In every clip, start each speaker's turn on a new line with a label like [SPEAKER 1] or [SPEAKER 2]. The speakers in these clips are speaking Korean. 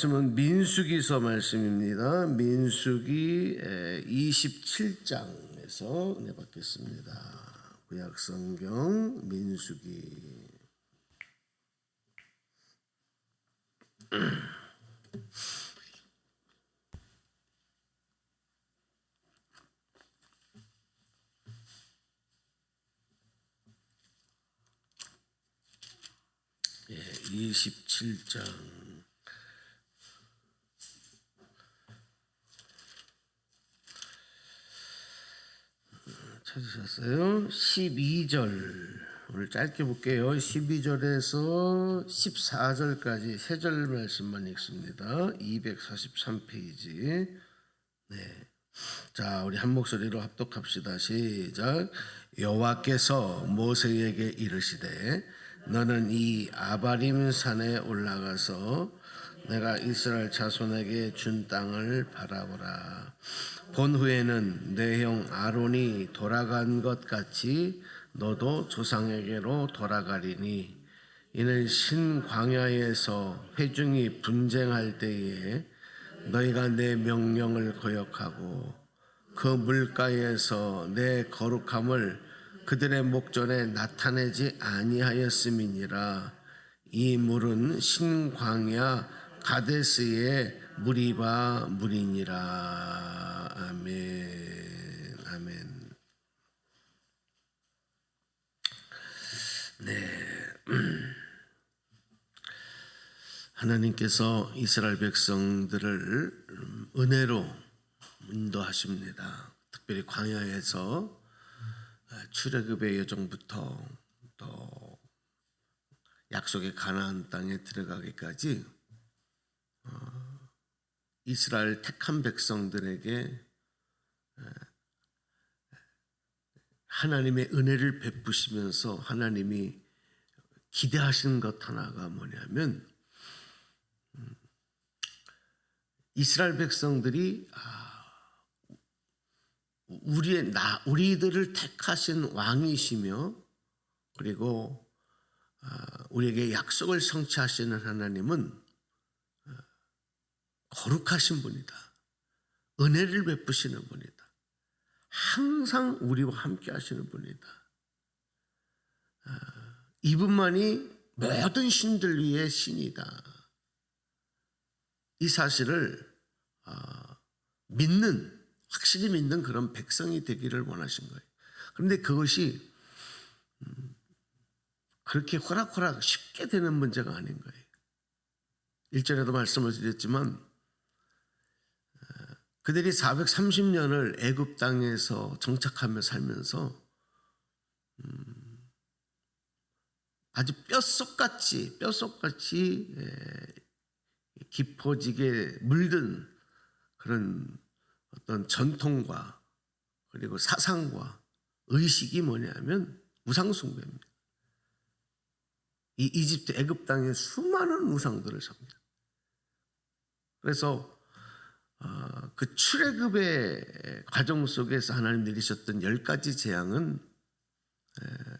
[SPEAKER 1] 말씀은 민수기서 말씀입니다. 민수기 27장에서 은혜 받겠습니다. 구약성경 민수기 27장 찾으셨어요? 12절 오늘 짧게 볼게요. 12절에서 14절까지 세 절 말씀만 읽습니다. 243페이지. 네. 자, 우리 한 목소리로 합독합시다. 시작. 여호와께서 모세에게 이르시되 너는 이 아바림 산에 올라가서 내가 이스라엘 자손에게 준 땅을 바라보라. 본 후에는 내 형 아론이 돌아간 것 같이 너도 조상에게로 돌아가리니 이는 신광야에서 회중이 분쟁할 때에 너희가 내 명령을 거역하고 그 물가에서 내 거룩함을 그들의 목전에 나타내지 아니하였음이니라. 이 물은 신광야 가데스의 무리바 물이니라. 아멘. 아멘. 네. 하나님께서 이스라엘 백성들을 은혜로 인도하십니다. 특별히 광야에서 출애굽의 여정부터 또 약속의 가나안 땅에 들어가기까지 이스라엘 택한 백성들에게 하나님의 은혜를 베푸시면서 하나님이 기대하시는 것 하나가 뭐냐면 이스라엘 백성들이 우리들을 택하신 왕이시며 그리고 우리에게 약속을 성취하시는 하나님은 거룩하신 분이다. 은혜를 베푸시는 분이다. 항상 우리와 함께 하시는 분이다. 이분만이 모든 신들 위에 신이다. 이 사실을 확실히 믿는 그런 백성이 되기를 원하신 거예요. 그런데 그것이 그렇게 호락호락 쉽게 되는 문제가 아닌 거예요. 1절에도 말씀을 드렸지만 그들이 430년을 애굽 땅에서 정착하며 살면서 아주 뼛속같이 깊어지게 물든 그런 어떤 전통과 그리고 사상과 의식이 뭐냐면 우상숭배입니다. 이 이집트 애굽 땅에 수많은 우상들을 섭니다. 그래서 그 출애굽의 과정 속에서 하나님 내리셨던 10가지 재앙은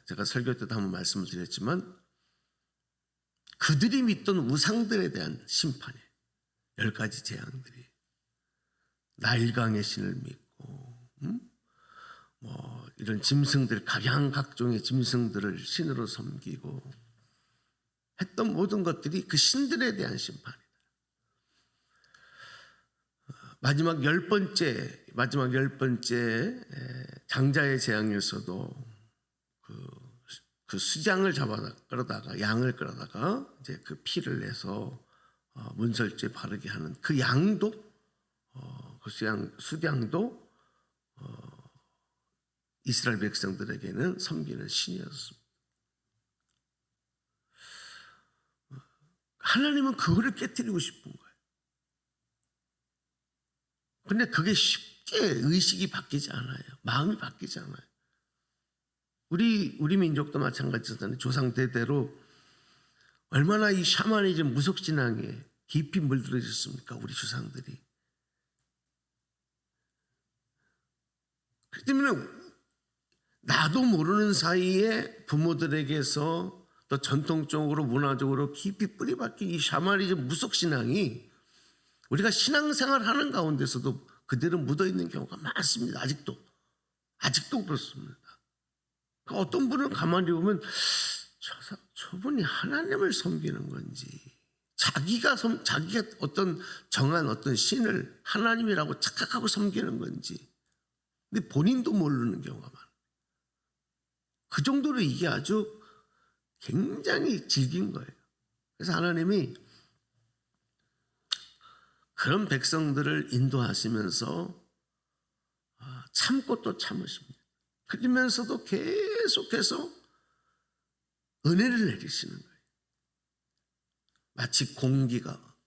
[SPEAKER 1] 제가 설교 때도 한번 말씀을 드렸지만 그들이 믿던 우상들에 대한 심판이에요. 10가지 재앙들이. 나일강의 신을 믿고 이런 짐승들, 각양각종의 짐승들을 신으로 섬기고 했던 모든 것들이 그 신들에 대한 심판이다. 마지막 열 번째 장자의 재앙에서도 그 수장을 끌어다가 양을 끌어다가 이제 그 피를 내서 문설주에 바르게 하는 그 양도 그 수양도 이스라엘 백성들에게는 섬기는 신이었습니다. 하나님은 그거를 깨뜨리고 싶은 거예요. 근데 그게 쉽게 의식이 바뀌지 않아요. 마음이 바뀌지 않아요. 우리 민족도 마찬가지잖아요. 조상 대대로 얼마나 이 샤머니즘 무속신앙에 깊이 물들어졌습니까? 우리 조상들이. 그렇기 때문에 나도 모르는 사이에 부모들에게서 또 전통적으로 문화적으로 깊이 뿌리박힌 이 샤머니즘 무속신앙이 우리가 신앙생활 하는 가운데서도 그대로 묻어있는 경우가 많습니다. 아직도 그렇습니다. 어떤 분은 가만히 보면 저분이 하나님을 섬기는 건지, 자기가 어떤 정한 어떤 신을 하나님이라고 착각하고 섬기는 건지, 근데 본인도 모르는 경우가 많아요. 그 정도로 이게 아주 굉장히 질긴 거예요. 그래서 하나님이 그런 백성들을 인도하시면서 참고 또 참으십니다. 그러면서도 계속해서 은혜를 내리시는 거예요. 마치 공기가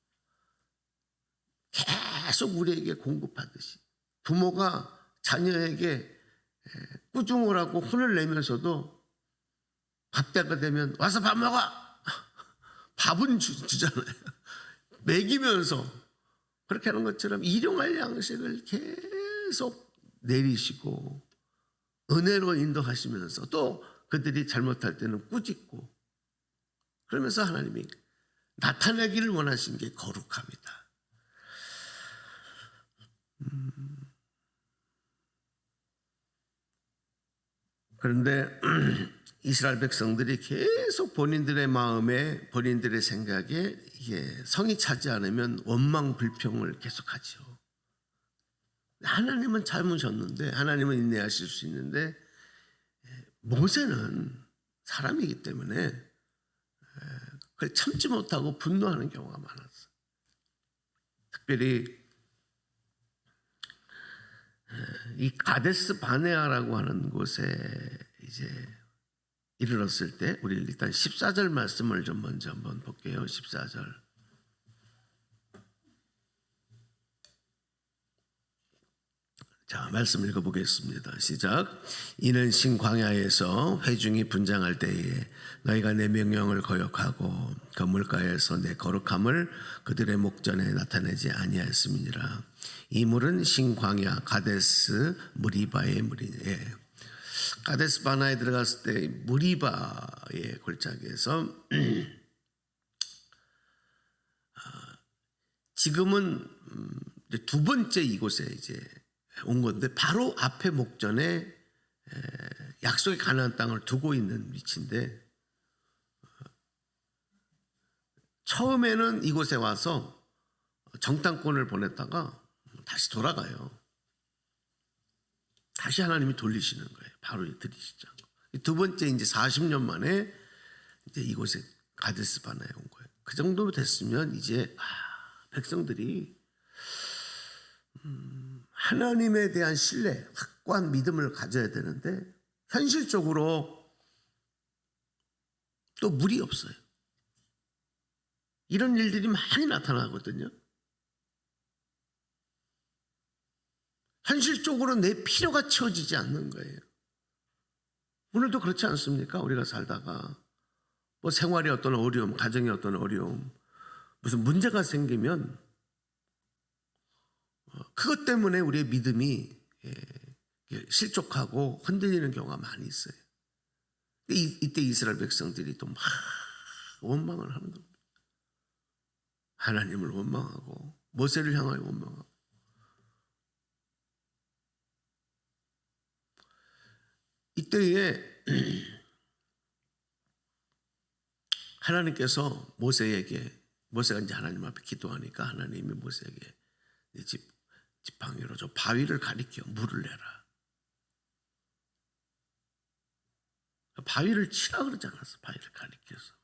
[SPEAKER 1] 계속 우리에게 공급하듯이 부모가 자녀에게 꾸중을 하고 혼을 내면서도 밥 때가 되면 와서 밥 먹어! 밥은 주잖아요. 먹이면서 그렇게 하는 것처럼 일용할 양식을 계속 내리시고 은혜로 인도하시면서 또 그들이 잘못할 때는 꾸짖고, 그러면서 하나님이 나타내기를 원하신 게 거룩합니다. 그런데 이스라엘 백성들이 계속 본인들의 마음에, 본인들의 생각에 이게 성이 차지 않으면 원망 불평을 계속하죠. 하나님은 참으셨는데, 하나님은 인내하실 수 있는데, 모세는 사람이기 때문에 그걸 참지 못하고 분노하는 경우가 많았어요. 특별히 이 가데스 바네아라고 하는 곳에 이제 이르렀을 때, 우리 일단 14절 말씀을 좀 먼저 한번 볼게요. 14절. 자, 말씀 읽어보겠습니다. 시작. 이는 신광야에서 회중이 분장할 때에 너희가 내 명령을 거역하고 그 물가에서 내 거룩함을 그들의 목전에 나타내지 아니하였음이니라. 이 물은 신광야 가데스 무리바의 물이니. 가데스 바나에 들어갔을 때 무리바의 골짜기에서 지금은 두 번째 이곳에 이제 온 건데, 바로 앞에 목전에 약속의 가나안 땅을 두고 있는 위치인데, 처음에는 이곳에 와서 정탐꾼을 보냈다가 다시 돌아가요. 다시 하나님이 돌리시는 거예요. 바로 들이시죠. 두 번째 이제 40년 만에 이제 이곳에 가데스 바나에 온 거예요. 그 정도 됐으면 이제 백성들이 하나님에 대한 신뢰, 확고한 믿음을 가져야 되는데, 현실적으로 또 물이 없어요. 이런 일들이 많이 나타나거든요. 현실적으로 내 필요가 채워지지 않는 거예요. 오늘도 그렇지 않습니까? 우리가 살다가 뭐 생활의 어떤 어려움, 가정의 어떤 어려움, 무슨 문제가 생기면 그것 때문에 우리의 믿음이 실족하고 흔들리는 경우가 많이 있어요. 이때 이스라엘 백성들이 또 막 원망을 하는 겁니다. 하나님을 원망하고 모세를 향하여 원망하고. 이때에 하나님께서 모세가 이제 하나님 앞에 기도하니까 하나님이 모세에게 지팡이로 저 바위를 가리켜 물을 내라. 바위를 치라 그러지 않았어. 바위를 가리켜서.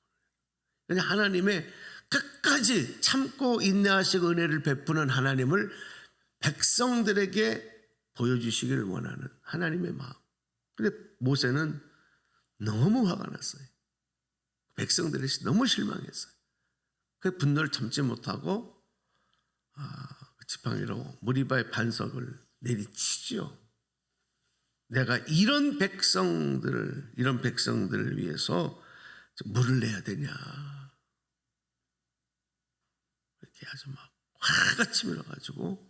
[SPEAKER 1] 그냥 하나님의 끝까지 참고 인내하시고 은혜를 베푸는 하나님을 백성들에게 보여주시기를 원하는 하나님의 마음. 근데 모세는 너무 화가 났어요. 백성들이 너무 실망했어요. 그 분노를 참지 못하고 지팡이로 무리바의 반석을 내리치죠. 내가 이런 백성들을 위해서 물을 내야 되냐. 이렇게 아주 막 화가 치밀어가지고.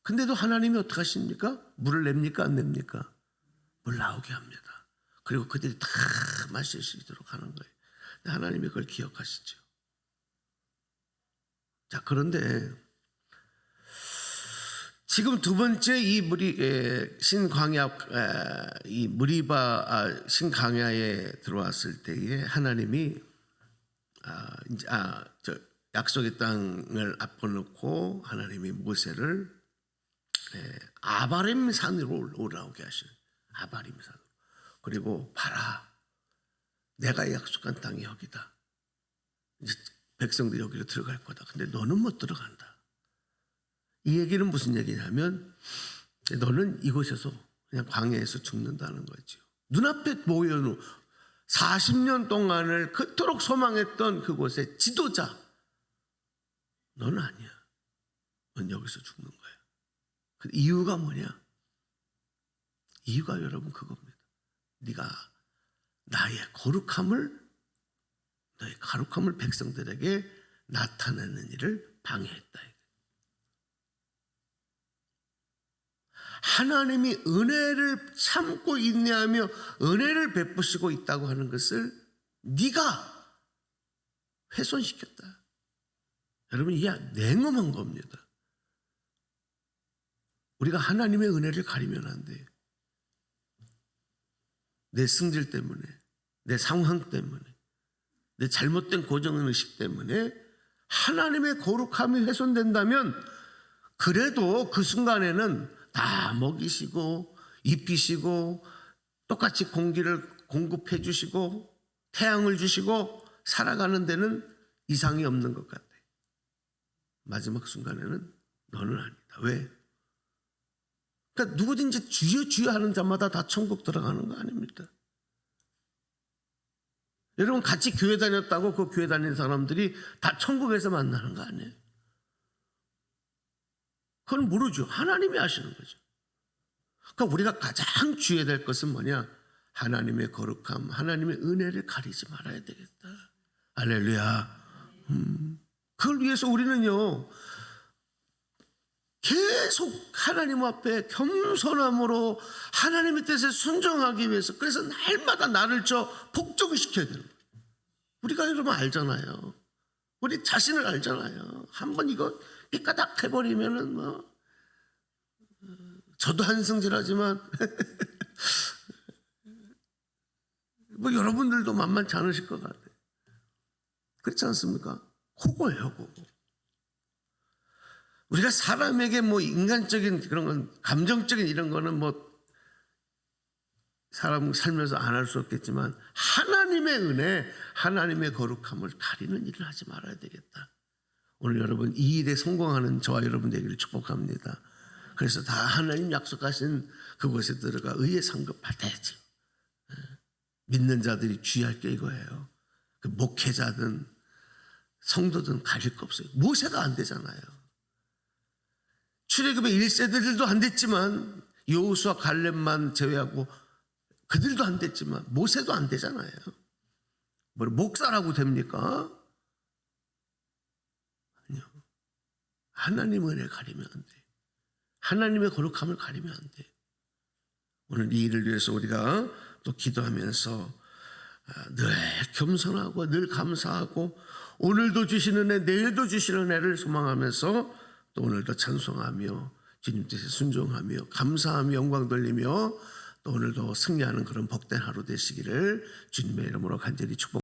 [SPEAKER 1] 근데도 하나님이 어떻게 하십니까? 물을 냅니까? 안 냅니까? 물 나오게 합니다. 그리고 그들이 다 마실 수 있도록 하는 거예요. 하나님이 그걸 기억하시죠. 자, 그런데 지금 두 번째 이 신광야 이 무리바 신광야에 들어왔을 때에 하나님이 이제 약속의 땅을 앞에 놓고 하나님이 모세를 아바림 산으로 올라오게 하시는, 아바림 산으로. 그리고 봐라, 내가 약속한 땅이 여기다. 이제 백성들이 여기로 들어갈 거다. 근데 너는 못 들어간다. 이 얘기는 무슨 얘기냐면 너는 이곳에서 그냥 광야에서 죽는다는 거죠. 눈앞에 보여놓은 40년 동안을 그토록 소망했던 그곳의 지도자, 너는 아니야. 넌 여기서 죽는 거야. 그 이유가 뭐냐? 이유가 여러분 그겁니다. 네가 나의 거룩함을, 너의 거룩함을 백성들에게 나타내는 일을 방해했다. 하나님이 은혜를 참고 인내하며 은혜를 베푸시고 있다고 하는 것을 네가 훼손시켰다. 여러분, 이게 냉엄한 겁니다. 우리가 하나님의 은혜를 가리면 안 돼요. 내 승질 때문에, 내 상황 때문에, 내 잘못된 고정의식 때문에 하나님의 거룩함이 훼손된다면 그래도 그 순간에는 다 먹이시고 입히시고 똑같이 공기를 공급해 주시고 태양을 주시고 살아가는 데는 이상이 없는 것 같아요. 마지막 순간에는 너는 아니다. 왜? 그러니까 누구든지 주여 주여 하는 자마다 다 천국 들어가는 거 아닙니까? 여러분, 같이 교회 다녔다고 그 교회 다니는 사람들이 다 천국에서 만나는 거 아니에요? 그건 모르죠. 하나님이 하시는 거죠. 그러니까 우리가 가장 주의해야 될 것은 뭐냐? 하나님의 거룩함, 하나님의 은혜를 가리지 말아야 되겠다. 할렐루야. 그걸 위해서 우리는요, 계속 하나님 앞에 겸손함으로 하나님의 뜻에 순종하기 위해서, 그래서 날마다 나를 복종을 시켜야 되는 거예요. 우리가 여러분 알잖아요. 우리 자신을 알잖아요. 한번 이거 삐까닥 해버리면은 저도 한승질하지만 여러분들도 만만치 않으실 것 같아요. 그렇지 않습니까? 그거예요, 그거. 우리가 사람에게 인간적인 그런 건, 감정적인 이런 거는 사람 살면서 안 할 수 없겠지만 하나님의 은혜, 하나님의 거룩함을 가리는 일을 하지 말아야 되겠다. 오늘 여러분 이 일에 성공하는 저와 여러분 되기를 축복합니다. 그래서 다 하나님 약속하신 그곳에 들어가 의의 상급 받아야죠. 믿는 자들이 주의할 게 이거예요. 그 목회자든 성도든 가릴 거 없어요. 모세가 안 되잖아요. 출애굽의 1세대들도 안 됐지만 여호수아 갈렙만 제외하고 그들도 안 됐지만 모세도 안 되잖아요. 목사라고 됩니까? 아니요. 하나님 은혜 가리면 안 돼. 하나님의 거룩함을 가리면 안 돼. 오늘 이 일을 위해서 우리가 또 기도하면서 늘 겸손하고 늘 감사하고 오늘도 주시는 애, 내일도 주시는 애를 소망하면서 또 오늘도 찬송하며 주님 뜻에 순종하며 감사하며 영광 돌리며 또 오늘도 승리하는 그런 복된 하루 되시기를 주님의 이름으로 간절히 축복합니다.